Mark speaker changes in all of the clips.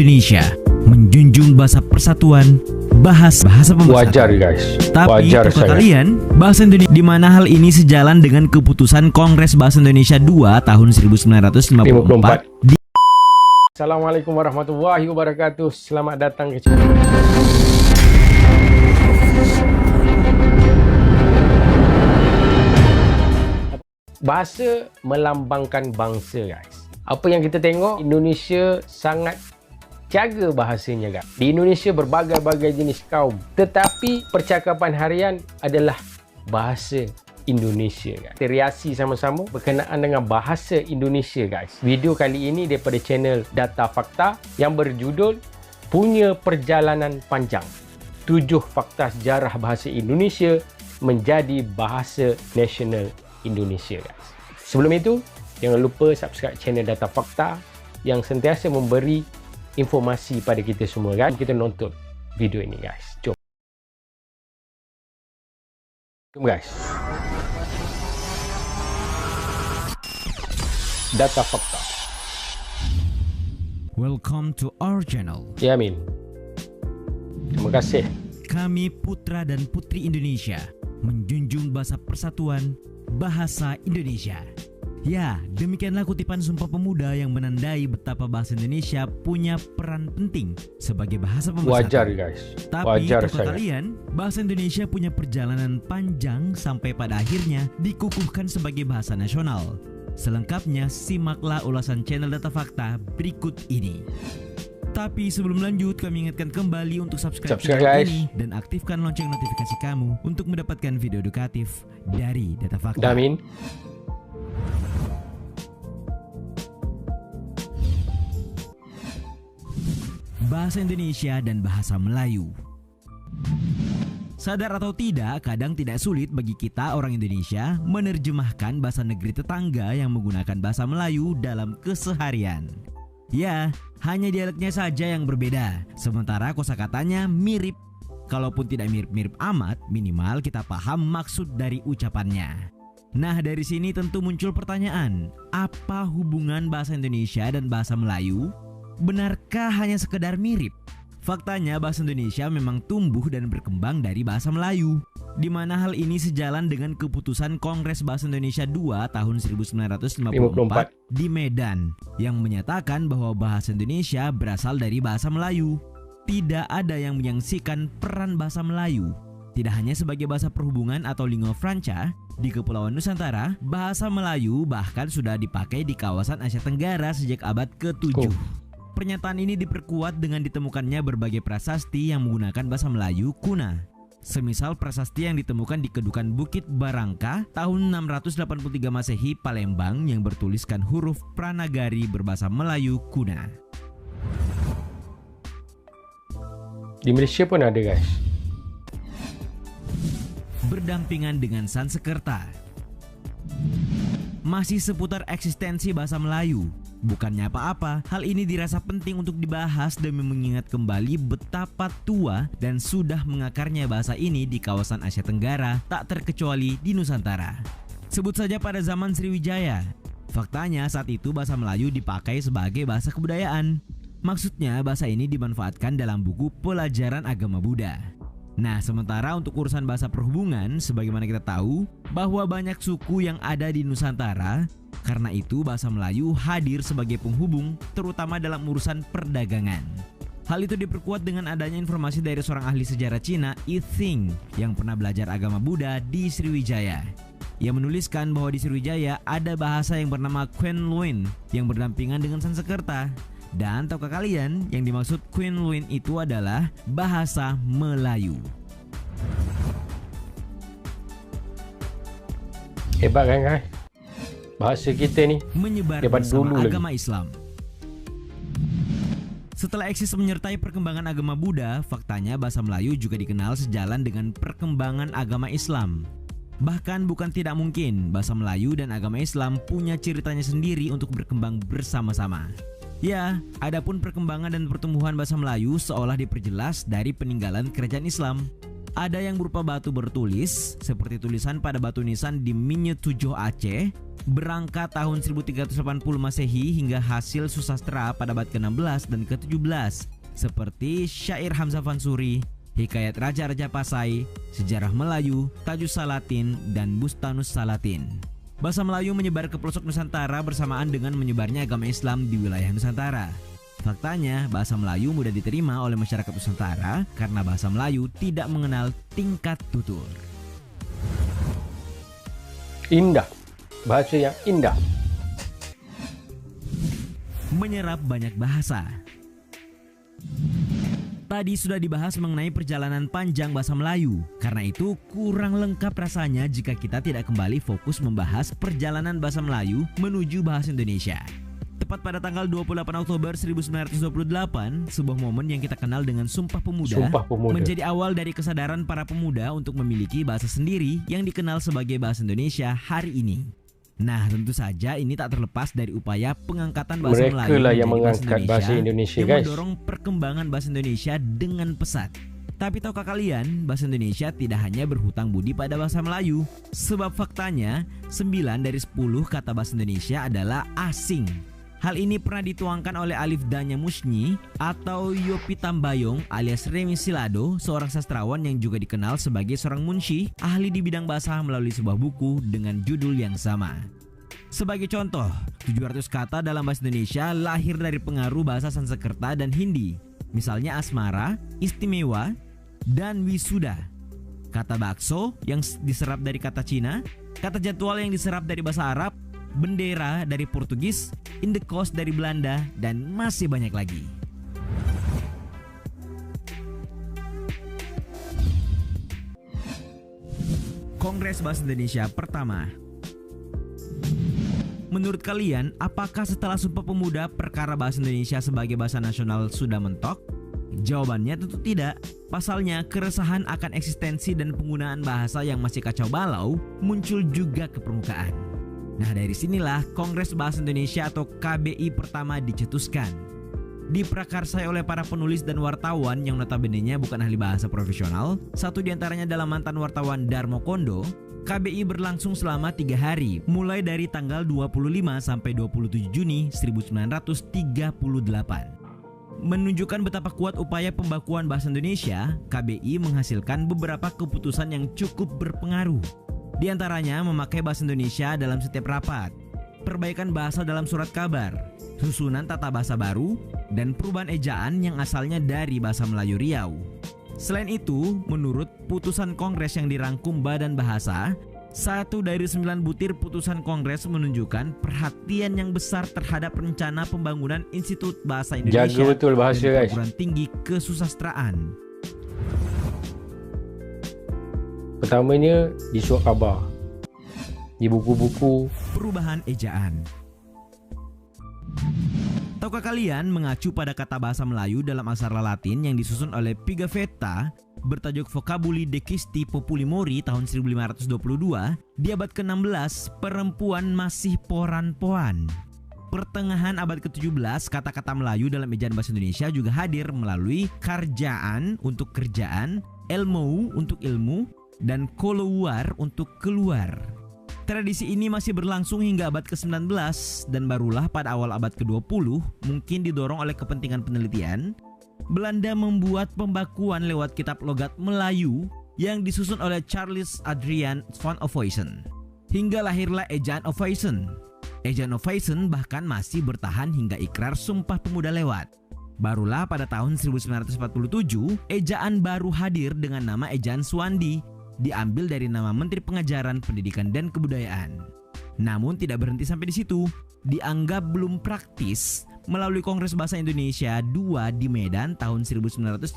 Speaker 1: Indonesia menjunjung bahasa persatuan, bahasa pemersatu.
Speaker 2: Wajar guys.
Speaker 1: Tapi
Speaker 2: wajar
Speaker 1: tahukah kalian bahasa Indonesia di mana hal ini sejalan dengan keputusan Kongres Bahasa Indonesia 2 tahun 1954 di
Speaker 2: Assalamualaikum warahmatullahi wabarakatuh. Selamat datang ke channel. Bahasa melambangkan bangsa guys. Apa yang kita tengok, Indonesia sangat jaga bahasanya guys. Di Indonesia berbagai-bagai jenis kaum, tetapi percakapan harian adalah bahasa Indonesia guys. Kita reaksi sama-sama berkenaan dengan bahasa Indonesia guys. Video kali ini daripada channel Data Fakta yang berjudul Punya Perjalanan Panjang, 7 fakta sejarah bahasa Indonesia menjadi bahasa nasional Indonesia guys. Sebelum itu, jangan lupa subscribe channel Data Fakta yang sentiasa memberi informasi pada kita semua guys. Kita nonton video ini guys. Jom. Jom guys. Data Fakta.
Speaker 1: Welcome to our channel.
Speaker 2: Ya Amin. Terima kasih.
Speaker 1: Kami putra dan putri Indonesia menjunjung bahasa persatuan, bahasa Indonesia. Ya, demikianlah kutipan Sumpah Pemuda yang menandai betapa bahasa Indonesia punya peran penting sebagai bahasa pemersatu.
Speaker 2: Wajar guys.
Speaker 1: Tapi
Speaker 2: wajar
Speaker 1: tahukah kalian, bahasa Indonesia punya perjalanan panjang sampai pada akhirnya dikukuhkan sebagai bahasa nasional. Selengkapnya simaklah ulasan channel Data Fakta berikut ini. Tapi sebelum lanjut, kami ingatkan kembali untuk subscribe channel
Speaker 2: guys
Speaker 1: ini dan aktifkan lonceng notifikasi kamu untuk mendapatkan video edukatif dari Data Fakta.
Speaker 2: Amin.
Speaker 1: Bahasa Indonesia dan bahasa Melayu. Sadar atau tidak, kadang tidak sulit bagi kita orang Indonesia menerjemahkan bahasa negeri tetangga yang menggunakan bahasa Melayu dalam keseharian. Ya, hanya dialeknya saja yang berbeda, sementara kosakatanya mirip. Kalaupun tidak mirip-mirip amat, minimal kita paham maksud dari ucapannya. Nah, dari sini tentu muncul pertanyaan, apa hubungan bahasa Indonesia dan bahasa Melayu? Benarkah hanya sekedar mirip? Faktanya bahasa Indonesia memang tumbuh dan berkembang dari bahasa Melayu, di mana hal ini sejalan dengan keputusan Kongres Bahasa Indonesia 2 tahun 1954 di Medan yang menyatakan bahwa bahasa Indonesia berasal dari bahasa Melayu. Tidak ada yang menyaksikan peran bahasa Melayu. Tidak hanya sebagai bahasa perhubungan atau lingua franca, di Kepulauan Nusantara, bahasa Melayu bahkan sudah dipakai di kawasan Asia Tenggara sejak abad ke-7. Pernyataan ini diperkuat dengan ditemukannya berbagai prasasti yang menggunakan bahasa Melayu kuna. Semisal prasasti yang ditemukan di Kedukan Bukit Barangka tahun 683 Masehi Palembang yang bertuliskan huruf Pranagari berbahasa Melayu kuna.
Speaker 2: Di Malaysia pun ada guys.
Speaker 1: Berdampingan dengan Sansekerta. Masih seputar eksistensi bahasa Melayu. Bukannya apa-apa, hal ini dirasa penting untuk dibahas demi mengingat kembali betapa tua dan sudah mengakarnya bahasa ini di kawasan Asia Tenggara, tak terkecuali di Nusantara. Sebut saja pada zaman Sriwijaya. Faktanya saat itu bahasa Melayu dipakai sebagai bahasa kebudayaan. Maksudnya bahasa ini dimanfaatkan dalam buku pelajaran agama Buddha. Nah, sementara untuk urusan bahasa perhubungan, sebagaimana kita tahu bahwa banyak suku yang ada di Nusantara, karena itu bahasa Melayu hadir sebagai penghubung, terutama dalam urusan perdagangan. Hal itu diperkuat dengan adanya informasi dari seorang ahli sejarah Cina, Yi Xing, yang pernah belajar agama Buddha di Sriwijaya. Ia menuliskan bahwa di Sriwijaya ada bahasa yang bernama Quen Luin yang berdampingan dengan Sansekerta. Dan tahukah kalian yang dimaksud Quen Luin itu adalah bahasa Melayu.
Speaker 2: Hebat kan guys? Bahasa kita ni
Speaker 1: menyebar bersama agama Islam. Setelah eksis menyertai perkembangan agama Buddha, faktanya bahasa Melayu juga dikenal sejalan dengan perkembangan agama Islam. Bahkan bukan tidak mungkin bahasa Melayu dan agama Islam punya ceritanya sendiri untuk berkembang bersama-sama. Ya, adapun perkembangan dan pertumbuhan bahasa Melayu seolah diperjelas dari peninggalan kerajaan Islam. Ada yang berupa batu bertulis, seperti tulisan pada batu nisan di Minye Tujuh Aceh, berangkat tahun 1380 Masehi hingga hasil susastra pada abad ke-16 dan ke-17, seperti syair Hamzah Fansuri, hikayat Raja-Raja Pasai, sejarah Melayu, Tajus Salatin, dan Bustanus Salatin. Bahasa Melayu menyebar ke pelosok Nusantara bersamaan dengan menyebarnya agama Islam di wilayah Nusantara. Faktanya, bahasa Melayu mudah diterima oleh masyarakat Nusantara karena bahasa Melayu tidak mengenal tingkat tutur.
Speaker 2: Indah. Bahasa yang indah.
Speaker 1: Menyerap banyak bahasa. Tadi sudah dibahas mengenai perjalanan panjang bahasa Melayu. Karena itu kurang lengkap rasanya jika kita tidak kembali fokus membahas perjalanan bahasa Melayu menuju bahasa Indonesia. Tepat pada tanggal 28 Oktober 1928, sebuah momen yang kita kenal dengan Sumpah Pemuda, menjadi awal dari kesadaran para pemuda untuk memiliki bahasa sendiri yang dikenal sebagai bahasa Indonesia hari ini. Nah, tentu saja ini tak terlepas dari upaya pengangkatan bahasa Melayu menjadi bahasa Indonesia yang mendorong perkembangan bahasa Indonesia dengan pesat. Tapi tahukah kalian, bahasa Indonesia tidak hanya berhutang budi pada bahasa Melayu, sebab faktanya 9 dari 10 kata bahasa Indonesia adalah asing. Hal ini pernah dituangkan oleh Alif Danya Musni atau Yopi Tambayong alias Remi Silado, seorang sastrawan yang juga dikenal sebagai seorang munsyih, ahli di bidang bahasa melalui sebuah buku dengan judul yang sama. Sebagai contoh, 700 kata dalam bahasa Indonesia lahir dari pengaruh bahasa Sanskerta dan Hindi. Misalnya asmara, istimewa, dan wisuda. Kata bakso yang diserap dari kata Cina, kata jadwal yang diserap dari bahasa Arab, bendera dari Portugis, indekos dari Belanda, dan masih banyak lagi. Kongres Bahasa Indonesia pertama. Menurut kalian, apakah setelah Sumpah Pemuda perkara bahasa Indonesia sebagai bahasa nasional sudah mentok? Jawabannya tentu tidak. Pasalnya, keresahan akan eksistensi dan penggunaan bahasa yang masih kacau balau muncul juga ke permukaan. Nah, dari sinilah Kongres Bahasa Indonesia atau KBI pertama dicetuskan. Diprakarsai oleh para penulis dan wartawan yang notabene-nya bukan ahli bahasa profesional, satu diantaranya adalah mantan wartawan Darmo Kondo. KBI berlangsung selama 3 hari, mulai dari tanggal 25 sampai 27 Juni 1938. Menunjukkan betapa kuat upaya pembakuan bahasa Indonesia, KBI menghasilkan beberapa keputusan yang cukup berpengaruh. Di antaranya memakai bahasa Indonesia dalam setiap rapat, perbaikan bahasa dalam surat kabar, susunan tata bahasa baru, dan perubahan ejaan yang asalnya dari bahasa Melayu Riau. Selain itu, menurut putusan Kongres yang dirangkum Badan Bahasa, 1 dari 9 butir putusan Kongres menunjukkan perhatian yang besar terhadap rencana pembangunan Institut Bahasa Indonesia.
Speaker 2: Jaga betul bahasa,
Speaker 1: dan
Speaker 2: guys.
Speaker 1: perguruan tinggi kesusastraan.
Speaker 2: Pertamanya di surat khabar, di buku-buku.
Speaker 1: Perubahan ejaan. Tahukah kalian mengacu pada kata bahasa Melayu dalam aksara Latin yang disusun oleh Pigafetta bertajuk Vocabuli Decisti Populi Mori tahun 1522, di abad ke-16 perempuan masih poran-poan. Pertengahan abad ke-17 kata-kata Melayu dalam ejaan bahasa Indonesia juga hadir melalui karjaan untuk kerjaan, elmou untuk ilmu, dan keluar untuk keluar. Tradisi ini masih berlangsung hingga abad ke-19 dan barulah pada awal abad ke-20, mungkin didorong oleh kepentingan penelitian, Belanda membuat pembakuan lewat kitab logat Melayu yang disusun oleh Charles Adrian van Ophuijsen. Hingga lahirlah ejaan Ophuijsen. Ejaan Ophuijsen bahkan masih bertahan hingga ikrar Sumpah Pemuda lewat. Barulah pada tahun 1947, ejaan baru hadir dengan nama ejaan Suwandi, diambil dari nama Menteri Pengajaran, Pendidikan, dan Kebudayaan. Namun tidak berhenti sampai di situ. Dianggap belum praktis, melalui Kongres Bahasa Indonesia II di Medan tahun 1954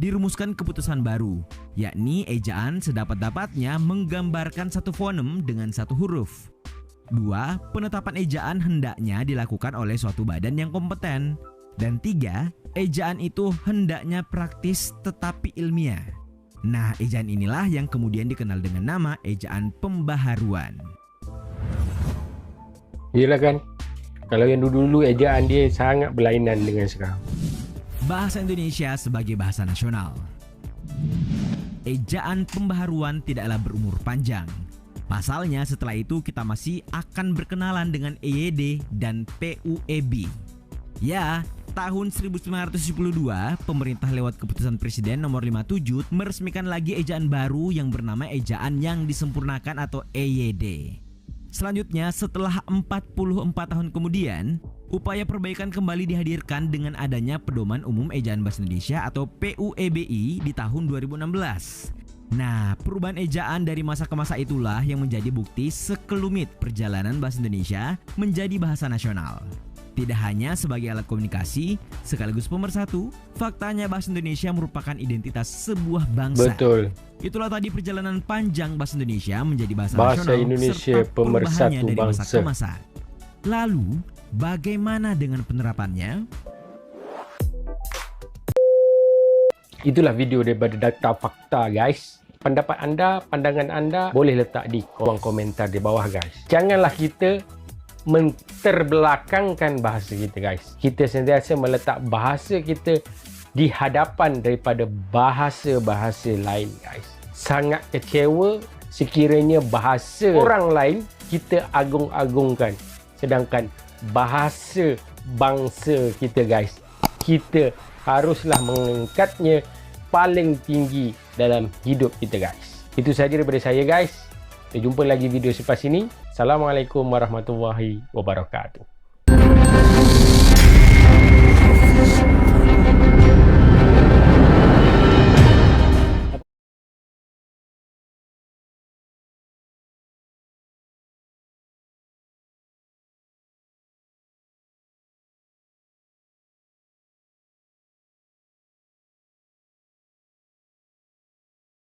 Speaker 1: dirumuskan keputusan baru, yakni ejaan sedapat-dapatnya menggambarkan satu fonem dengan satu huruf. 2. Penetapan ejaan hendaknya dilakukan oleh suatu badan yang kompeten. Dan 3. Ejaan itu hendaknya praktis tetapi ilmiah. Nah, ejaan inilah yang kemudian dikenal dengan nama ejaan pembaharuan.
Speaker 2: Iyalah kan, kalau yang dulu-dulu ejaan dia sangat berlainan dengan sekarang.
Speaker 1: Bahasa Indonesia sebagai bahasa nasional. ejaan pembaharuan tidaklah berumur panjang. Pasalnya setelah itu kita masih akan berkenalan dengan EYD dan PUEB. Ya, tahun 1972, pemerintah lewat keputusan Presiden nomor 57 meresmikan lagi ejaan baru yang bernama ejaan yang disempurnakan atau EYD. Selanjutnya, setelah 44 tahun kemudian, upaya perbaikan kembali dihadirkan dengan adanya Pedoman Umum Ejaan Bahasa Indonesia atau PUEBI di tahun 2016. Nah, perubahan ejaan dari masa ke masa itulah yang menjadi bukti sekelumit perjalanan bahasa Indonesia menjadi bahasa nasional. Tidak hanya sebagai alat komunikasi, sekaligus pemersatu, faktanya bahasa Indonesia merupakan identitas sebuah bangsa.
Speaker 2: Betul.
Speaker 1: Itulah tadi perjalanan panjang bahasa Indonesia menjadi bahasa
Speaker 2: Bahasa
Speaker 1: nasional
Speaker 2: Indonesia
Speaker 1: serta
Speaker 2: pemersatu
Speaker 1: perubahannya dari masa
Speaker 2: bangsa.
Speaker 1: ke masa. Lalu, bagaimana dengan penerapannya?
Speaker 2: Itulah video daripada Data Fakta, guys. Pendapat anda, pandangan anda boleh letak di kolom komentar di bawah, guys. Janganlah kita menterbelakangkan bahasa kita, guys. Kita sentiasa meletak bahasa kita di hadapan daripada bahasa-bahasa lain, guys. Sangat kecewa sekiranya bahasa orang lain kita agung-agungkan, sedangkan bahasa bangsa kita, guys, kita haruslah mengangkatnya paling tinggi dalam hidup kita, guys. Itu sahaja daripada saya, guys. Kita jumpa lagi video selepas ini. Assalamualaikum warahmatullahi wabarakatuh.